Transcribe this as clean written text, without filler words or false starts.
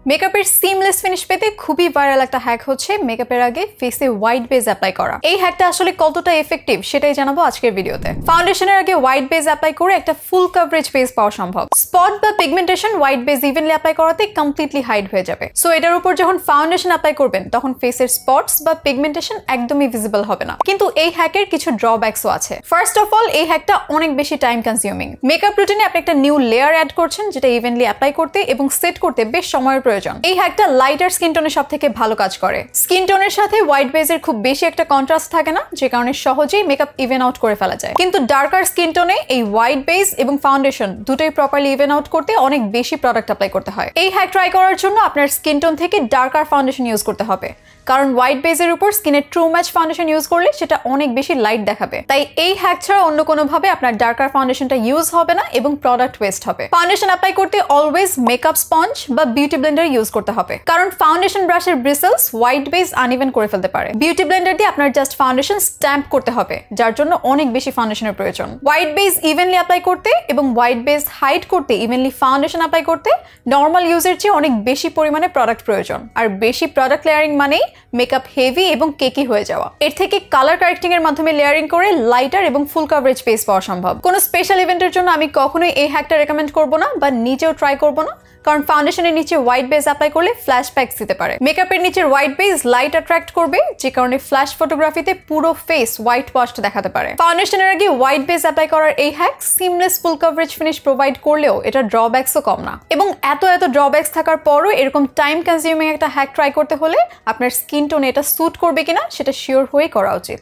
মেকআপের seamless finish পেতে খুবই ভাইরাল একটা হ্যাক হচ্ছে মেকআপের আগে ফেসে হোয়াইট বেস অ্যাপ্লাই করা। এই হ্যাকটা আসলে কতটা এফেক্টিভ সেটাই জানাবো আজকের ভিডিওতে। ফাউন্ডেশনের আগে হোয়াইট বেস অ্যাপ্লাই করে একটা ফুল কভারেজ বেস পাওয়া সম্ভব। স্পট বা pigmentation white base evenly apply করাতে কমপ্লিটলি হাইড হয়ে যাবে। সো এটার উপর যখন ফাউন্ডেশন অ্যাপ্লাই করবেন তখন ফেসের স্পটস বা পিগমেন্টেশন একদমই ভিজিবল হবে না। কিন্তু এই হ্যাকের কিছু ড্রব্যাকসও আছে। ফার্স্ট অফ অল, এই হ্যাকটা অনেক বেশি টাইম কনজিউমিং। মেকআপ রুটিনে আপনি একটা নিউ লেয়ার অ্যাড করছেন যেটা ইভেনলি অ্যাপ্লাই করতে এবং সেট করতে বেশ সময়ের প্রয়োজন। এই হ্যাকটা লাইটার স্কিন টোনের সব থেকে ভালো কাজ করে। স্কিন টোনের সাথে হোয়াইট বেজের খুব বেশি একটা কন্ট্রাস্ট থাকে না, যে কারণে সহজেই মেকআপ ইভেন আউট করে ফেলা যায়। কিন্তু ডার্কার স্কিন টোনে এই হোয়াইট বেজ এবং ফাউন্ডেশন দুটোই প্রপারলি ইভেন আউট করতে অনেক বেশি প্রোডাক্ট অ্যাপ্লাই করতে হয়। এই হ্যাক ট্রাই করার জন্য আপনার স্কিন টোন থেকে ডার্কার ফাউন্ডেশন ইউজ করতে হবে, কারণ হোয়াইট বেজের উপর স্কিনের ট্রু ম্যাচ ফাউন্ডেশন ইউজ করলে সেটা অনেক বেশি লাইট দেখাবে। তাই এই হ্যাক ছাড়া অন্য কোনো ভাবে আপনার ডার্কার ফাউন্ডেশনটা ইউজ হবে না এবং প্রোডাক্ট ওয়েস্ট হবে। ফাউন্ডেশন অ্যাপ্লাই করতে অলওয়েজ মেকআপ স্পঞ্জ বা বিউটি ব্লেন্ডার ইউজ করতে হবে, কারণ ফাউন্ডেশন ব্রাশের ব্রিসেলস হোয়াইট বেজ আনইভেন করে ফেলতে পারে। বিউটি ব্লেন্ডার দিয়ে আপনার জাস্ট ফাউন্ডেশন স্ট্যাম্প করতে হবে, যার জন্য অনেক বেশি ফাউন্ডেশনের প্রয়োজন। হোয়াইট বেজ ইভেনলি অ্যাপ্লাই করতে এবং হোয়াইট বেজ হাইড করতে ইভেনলি ফাউন্ডেশন অ্যাপ্লাই করতে নর্মাল ইউজের চেয়ে অনেক বেশি পরিমাণে প্রোডাক্ট প্রয়োজন। আর বেশি প্রোডাক্ট লেয়ারিং মানেই মেকআপ হেভি এবং কেকি হয়ে যাওয়া। এর থেকে কালার কারেক্টিং এর মাধ্যমে লেয়ারিং করে লাইটার এবং ফুল কভারেজ বেস পাওয়া সম্ভব। কোনো স্পেশাল ইভেন্টের জন্য আমি কখনোই এই হ্যাকটা রেকমেন্ড করব না বা নিজেও ট্রাই করব না, কারণ ফাউন্ডেশনের নিচে হোয়াইট বেস অ্যাপ্লাই করলে ফ্ল্যাশ প্যাকস দিতে পারে। মেকআপের নিচের হোয়াইট বেস লাইট অ্যাট্রাক্ট করবে, যে কারণে ফ্ল্যাশ ফটোগ্রাফিতে পুরো ফেস হোয়াইট ওয়াশড দেখাতে পারে। ফাউন্ডেশনের আগে হোয়াইট বেস অ্যাপ্লাই করার এই হ্যাক সিমলেস ফুল কভারেজ ফিনিশ প্রোভাইড করলেও এটা ড্রব্যাকসও কম না। এবং এত ড্রব্যাকস থাকার পরও এরকম টাইম কনজিউমিং একটা হ্যাক ট্রাই করতে হলে আপনার স্কিন টোনে এটা স্যুট করবে কিনা সেটা শিওর হয়ে করা উচিত।